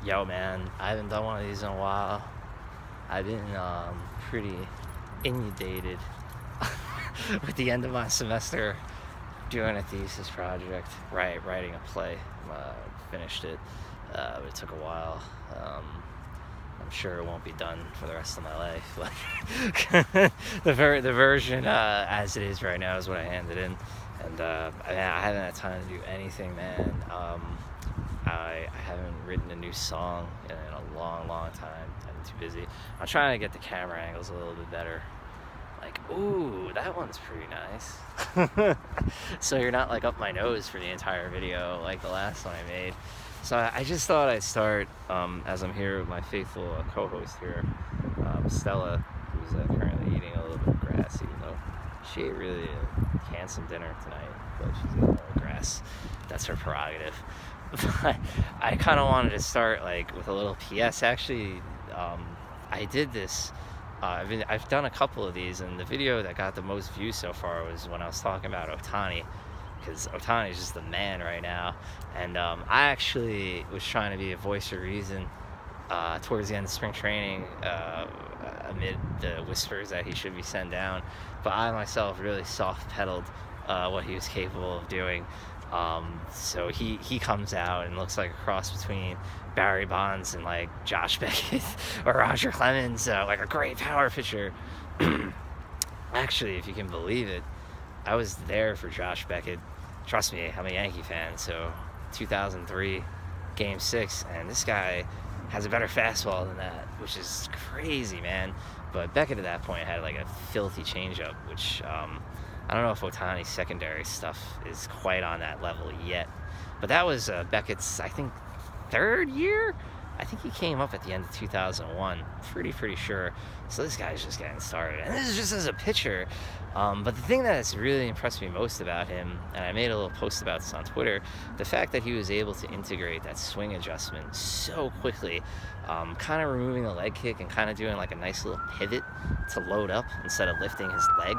Yo, man, I haven't done one of these in a while. I've been pretty inundated with the end of my semester doing a thesis project, writing a play. Finished it, but it took a while. I'm sure it won't be done for the rest of my life. Like the version as it is right now is what I handed in, and I haven't had time to do anything, man. I haven't written a new song in a long time. I've been too busy. I'm trying to get the camera angles a little bit better. Like, ooh, that one's pretty nice. So you're not like up my nose for the entire video like the last one I made. So I just thought I'd start, as I'm here with my faithful co-host here, Stella, who's currently eating a little bit of grass, even though she ate really a handsome dinner tonight, but she's eating a little grass. That's her prerogative. But I kind of wanted to start like with a little PS. Actually, I did this. I've done a couple of these, and the video that got the most views so far was when I was talking about Ohtani, because Ohtani is just the man right now. And I actually was trying to be a voice of reason towards the end of spring training, amid the whispers that he should be sent down. But I myself really soft pedaled what he was capable of doing. So he comes out and looks like a cross between Barry Bonds and like Josh Beckett or Roger Clemens, like a great power pitcher. Actually, if you can believe it, I was there for Josh Beckett. Trust me, I'm a Yankee fan. So 2003 Game 6, and this guy has a better fastball than that, which is crazy, man. But Beckett at that point had like a filthy changeup, which I don't know if Ohtani's secondary stuff is quite on that level yet. But that was Beckett's, I think, third year? I think he came up at the end of 2001. Pretty sure. So this guy's just getting started. And this is just as a pitcher. But the thing that has really impressed me most about him, and I made a little post about this on Twitter, the fact that he was able to integrate that swing adjustment so quickly, kind of removing the leg kick and kind of doing like a nice little pivot to load up instead of lifting his leg.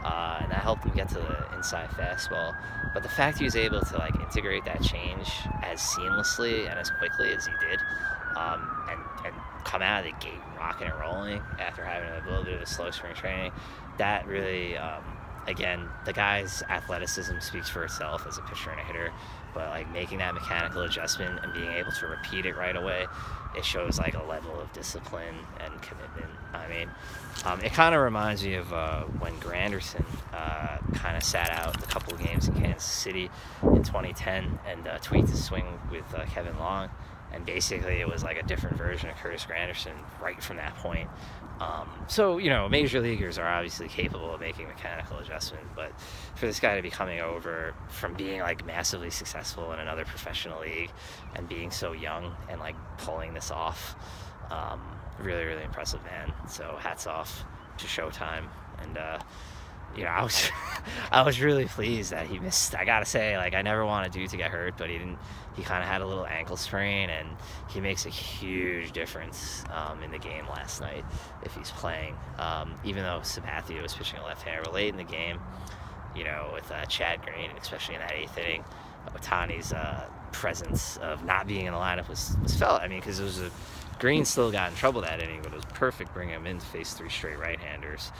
And that helped him get to the inside fastball. But the fact he was able to like integrate that change as seamlessly and as quickly as he did, and come out of the gate rocking and rolling after having a little bit of a slow spring training, that really, again, the guy's athleticism speaks for itself as a pitcher and a hitter. But like making that mechanical adjustment and being able to repeat it right away, it shows like a level of discipline and commitment. I mean, it kind of reminds me of when Granderson kind of sat out a couple of games in Kansas City in 2010 and tweaked his swing with Kevin Long. And basically it was like a different version of Curtis Granderson right from that point. So, you know, major leaguers are obviously capable of making mechanical adjustment, but for this guy to be coming over from being like massively successful in another professional league and being so young and like pulling this off, really impressive, man. So hats off to Showtime. And you know, I was really pleased that he missed. I gotta say, like, I never want a dude to get hurt, but he didn't. He kind of had a little ankle sprain, and he makes a huge difference in the game last night if he's playing. Even though Sabathia was pitching a left-hander late in the game, you know, with Chad Green, especially in that eighth inning, Ohtani's presence of not being in the lineup was felt. I mean, because it was Green still got in trouble that inning, but it was perfect bringing him in to face 3 straight right-handers.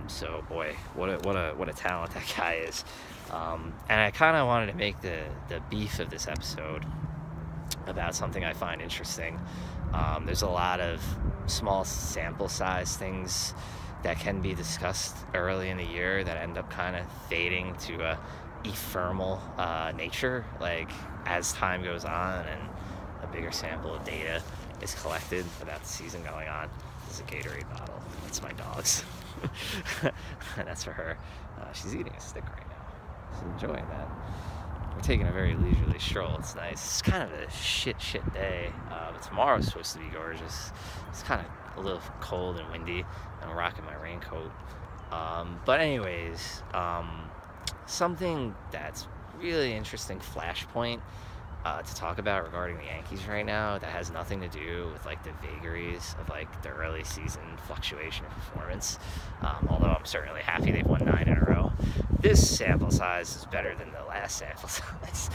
So boy, what a talent that guy is. And I kind of wanted to make the beef of this episode about something I find interesting. There's a lot of small sample size things that can be discussed early in the year that end up kind of fading to a ephemeral nature, like as time goes on and a bigger sample of data is collected about the season going on. This is a Gatorade bottle. That's my dog's. That's for her. She's eating a stick right now. She's enjoying that. We're taking a very leisurely stroll. It's nice. It's kind of a shit day. But tomorrow's supposed to be gorgeous. It's kind of a little cold and windy. I'm rocking my raincoat. But anyways, something that's really interesting flashpoint to talk about regarding the Yankees right now that has nothing to do with like the vagaries of like the early season fluctuation of performance, although I'm certainly happy they've won 9 in a row. This sample size is better than the last sample size,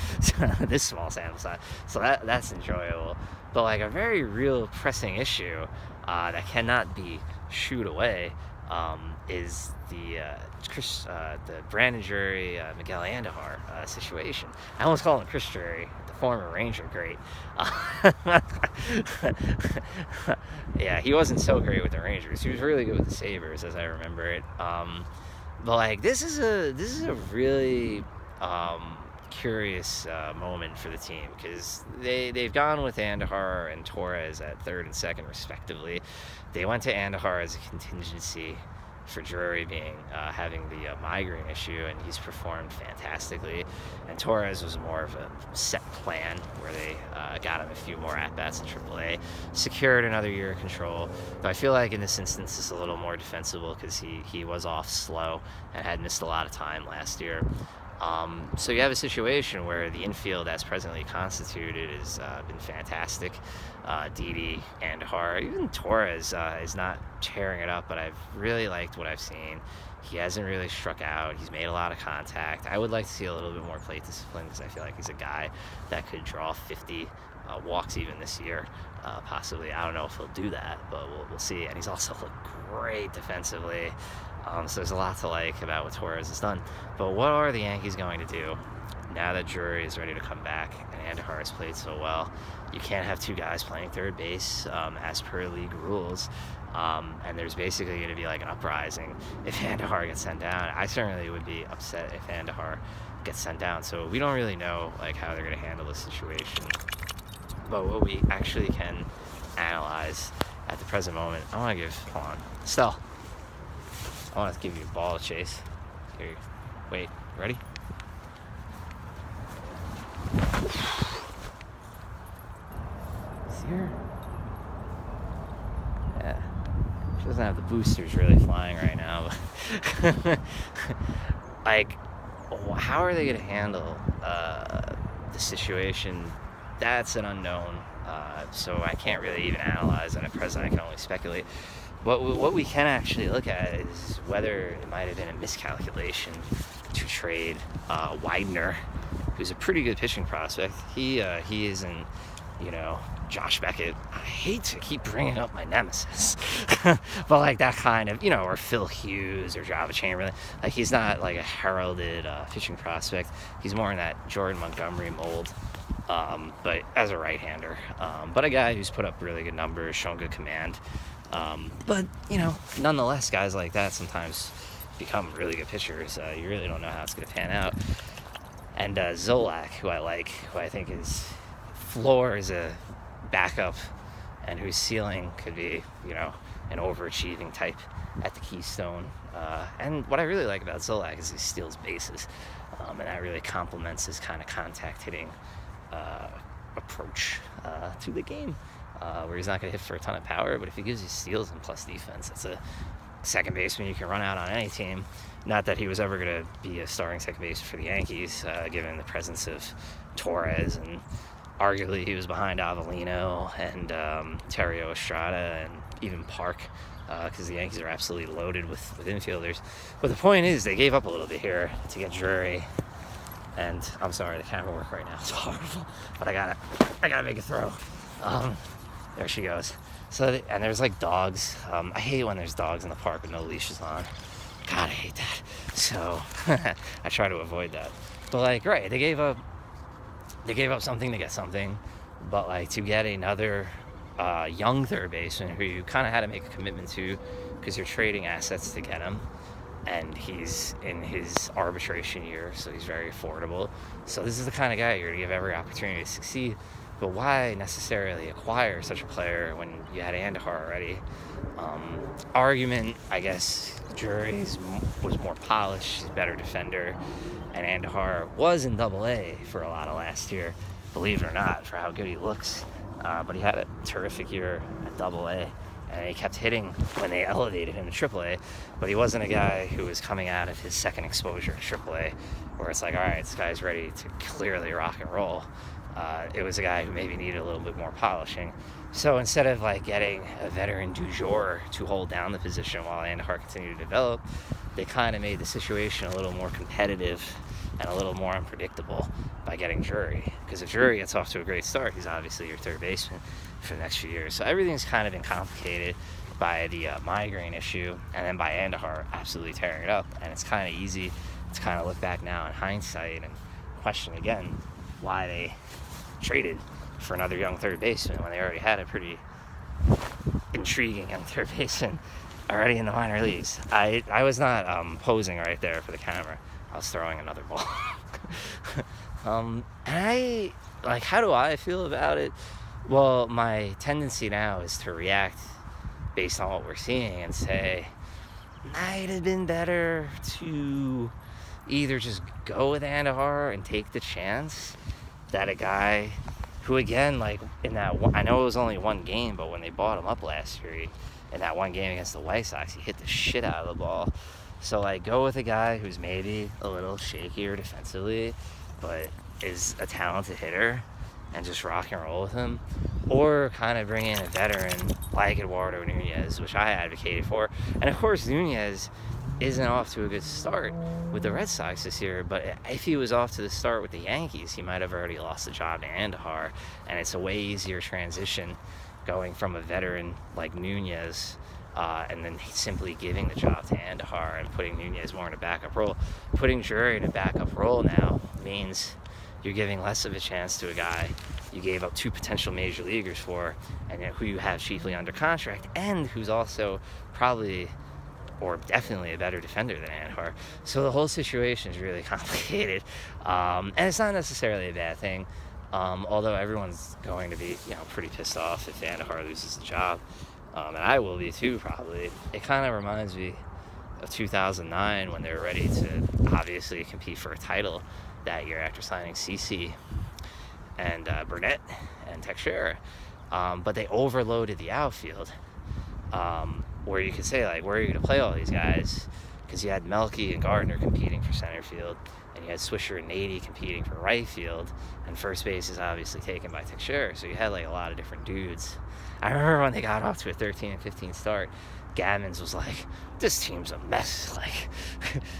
this small sample size, so that's enjoyable. But like a very real pressing issue that cannot be shooed away is the Brandon Drury, Miguel Andujar situation. I almost call him Chris Drury, the former Ranger great. Yeah, he wasn't so great with the Rangers. He was really good with the Sabres, as I remember it. But like this is a really curious moment for the team, because they've gone with Andujar and Torres at third and second respectively. They went to Andujar as a contingency for Drury being having the migraine issue, and he's performed fantastically. And Torres was more of a set plan where they got him a few more at-bats in AAA, secured another year of control. But I feel like in this instance it's a little more defensible because he was off slow and had missed a lot of time last year. So you have a situation where the infield as presently constituted has been fantastic. Didi, Andujar, even Torres is not tearing it up, but I've really liked what I've seen. He hasn't really struck out. He's made a lot of contact. I would like to see a little bit more plate discipline, because I feel like he's a guy that could draw 50 walks even this year, possibly. I don't know if he'll do that, but we'll see. And he's also looked great defensively. So there's a lot to like about what Torres has done. But what are the Yankees going to do now that Drury is ready to come back and Andujar has played so well? You can't have two guys playing third base as per league rules. And there's basically going to be like an uprising if Andujar gets sent down. I certainly would be upset if Andujar gets sent down. So we don't really know like how they're going to handle this situation. But what we actually can analyze at the present moment, I want to give, hold on, Stell, I want to give you a ball to chase. Here, wait, ready? See her? Yeah. She doesn't have the boosters really flying right now. Like, how are they going to handle the situation? That's an unknown. So I can't really even analyze it at present. I can only speculate. What we can actually look at is whether it might have been a miscalculation to trade Widener, who's a pretty good pitching prospect. He isn't, Josh Beckett. I hate to keep bringing up my nemesis, but like that kind of, or Phil Hughes or Java Chamberlain. Like he's not like a heralded pitching prospect. He's more in that Jordan Montgomery mold. But as a right-hander, but a guy who's put up really good numbers, shown good command. But, nonetheless, guys like that sometimes become really good pitchers. You really don't know how it's going to pan out. And Zolak, who I think his floor is a backup and whose ceiling could be, an overachieving type at the Keystone. And what I really like about Zolak is he steals bases. And that really complements his kind of contact hitting approach to the game. Where he's not going to hit for a ton of power, but if he gives you steals and plus defense, that's a second baseman you can run out on any team. Not that he was ever going to be a starting second baseman for the Yankees, given the presence of Torres, and arguably he was behind Avellino and Terrio Estrada and even Park, because the Yankees are absolutely loaded with infielders. But the point is, they gave up a little bit here to get Drury. And I'm sorry, the camera work right now is horrible, but I gotta make a throw. There she goes. So, and there's like dogs. I hate when there's dogs in the park with no leashes on. God, I hate that. So I try to avoid that. But like, right, they gave up something to get something, but like to get another young third baseman who you kind of had to make a commitment to, because you're trading assets to get him, and he's in his arbitration year, so he's very affordable. So this is the kind of guy you're going to give every opportunity to succeed. But why necessarily acquire such a player when you had Andujar already? Argument, I guess, Drury was more polished, he's a better defender, and Andujar was in Double-A for a lot of last year, believe it or not, for how good he looks. But he had a terrific year at Double-A, and he kept hitting when they elevated him to Triple-A, but he wasn't a guy who was coming out of his second exposure to Triple-A, where it's like, all right, this guy's ready to clearly rock and roll. It was a guy who maybe needed a little bit more polishing. So instead of like getting a veteran du jour to hold down the position while Andujar continued to develop, they kind of made the situation a little more competitive and a little more unpredictable by getting Drury. Because if Drury gets off to a great start, he's obviously your third baseman for the next few years. So everything's kind of been complicated by the migraine issue, and then by Andujar absolutely tearing it up. And it's kind of easy to kind of look back now in hindsight and question again why they traded for another young third baseman when they already had a pretty intriguing young third baseman already in the minor leagues. I was not posing right there for the camera. I was throwing another ball. And how do I feel about it? Well, my tendency now is to react based on what we're seeing and say, might have been better to either just go with Andujar and take the chance that a guy who, again, like in that one, I know it was only one game, but when they bought him up last year, in that one game against the White Sox, he hit the shit out of the ball. So, like, go with a guy who's maybe a little shakier defensively, but is a talented hitter, and just rock and roll with him. Or kind of bring in a veteran like Eduardo Nunez, which I advocated for. And, of course, Nunez isn't off to a good start with the Red Sox this year, but if he was off to the start with the Yankees, he might have already lost the job to Andujar, and it's a way easier transition going from a veteran like Nunez and then simply giving the job to Andujar and putting Nunez more in a backup role. Putting Drury in a backup role now means you're giving less of a chance to a guy you gave up 2 potential major leaguers for, and who you have chiefly under contract, and who's also probably or definitely a better defender than Andujar. So the whole situation is really complicated, and it's not necessarily a bad thing. Although everyone's going to be, pretty pissed off if Andujar loses the job, and I will be too, probably. It kind of reminds me of 2009 when they were ready to obviously compete for a title that year after signing CeCe and Burnett and Teixeira, but they overloaded the outfield, where you could say, like, where are you going to play all these guys? Because you had Melky and Gardner competing for center field, and you had Swisher and Nady competing for right field, and first base is obviously taken by Teixeira, so you had, like, a lot of different dudes. I remember when they got off to a 13-15 start, Gammons was like, this team's a mess, like,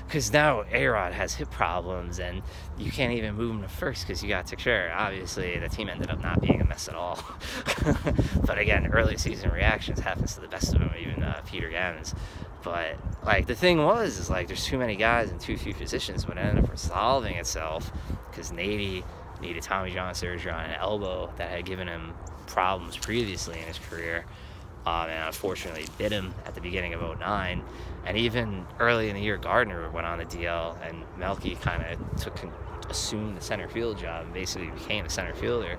because now A-Rod has hip problems, and you can't even move him to first because you got Teixeira. Obviously, the team ended up not being a mess at all. But again, early season reactions happens to the best of them, even Peter Gammons. But, like, the thing is like, there's too many guys in too few positions, but it ended up resolving itself because Nady needed Tommy John surgery on an elbow that had given him problems previously in his career. And unfortunately bit him at the beginning of 2009. And even early in the year, Gardner went on the DL, and Melky kind of assumed the center field job and basically became a center fielder.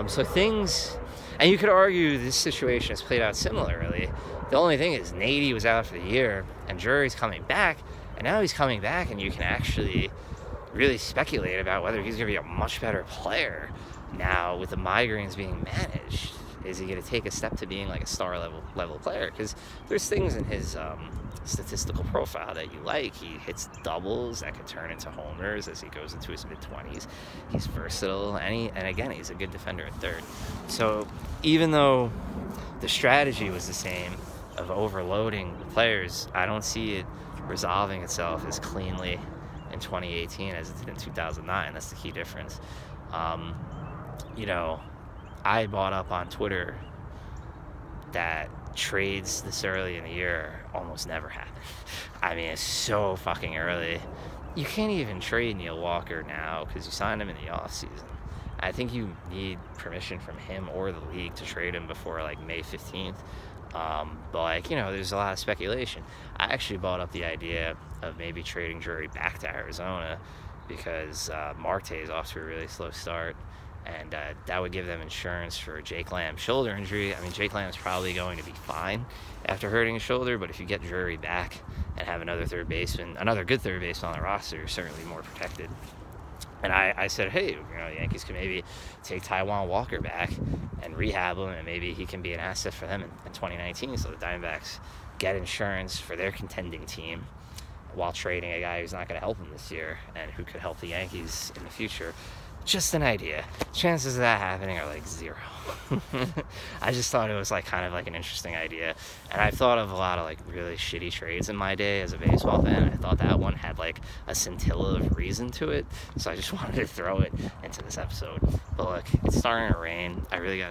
So things, and you could argue this situation has played out similarly. The only thing is Nady was out for the year, and Drury's coming back, and now he's coming back, and you can actually really speculate about whether he's going to be a much better player now with the migraines being managed. Is he going to take a step to being like a star level player? Because there's things in his statistical profile that you like. He hits doubles that could turn into homers as he goes into his mid-20s. He's versatile, and again, he's a good defender at third. So even though the strategy was the same of overloading the players, I don't see it resolving itself as cleanly in 2018 as it did in 2009. That's the key difference. I brought up on Twitter that trades this early in the year almost never happen. I mean, it's so fucking early. You can't even trade Neil Walker now because you signed him in the offseason. I think you need permission from him or the league to trade him before, like, May 15th. But, there's a lot of speculation. I actually brought up the idea of maybe trading Drury back to Arizona because Marte is off to a really slow start. And that would give them insurance for Jake Lamb's shoulder injury. I mean, Jake Lamb's probably going to be fine after hurting his shoulder, but if you get Drury back and have another good third baseman on the roster, you're certainly more protected. And I said, hey, the Yankees can maybe take Taijuan Walker back and rehab him, and maybe he can be an asset for them in 2019. So the Diamondbacks get insurance for their contending team while trading a guy who's not going to help them this year and who could help the Yankees in the future. just an idea. Chances of that happening are like 0. I just thought it was like kind of like an interesting idea, and I've thought of a lot of like really shitty trades in my day as a baseball fan. I thought that one had like a scintilla of reason to it, so I just wanted to throw it into this episode. But look, it's starting to rain. I really got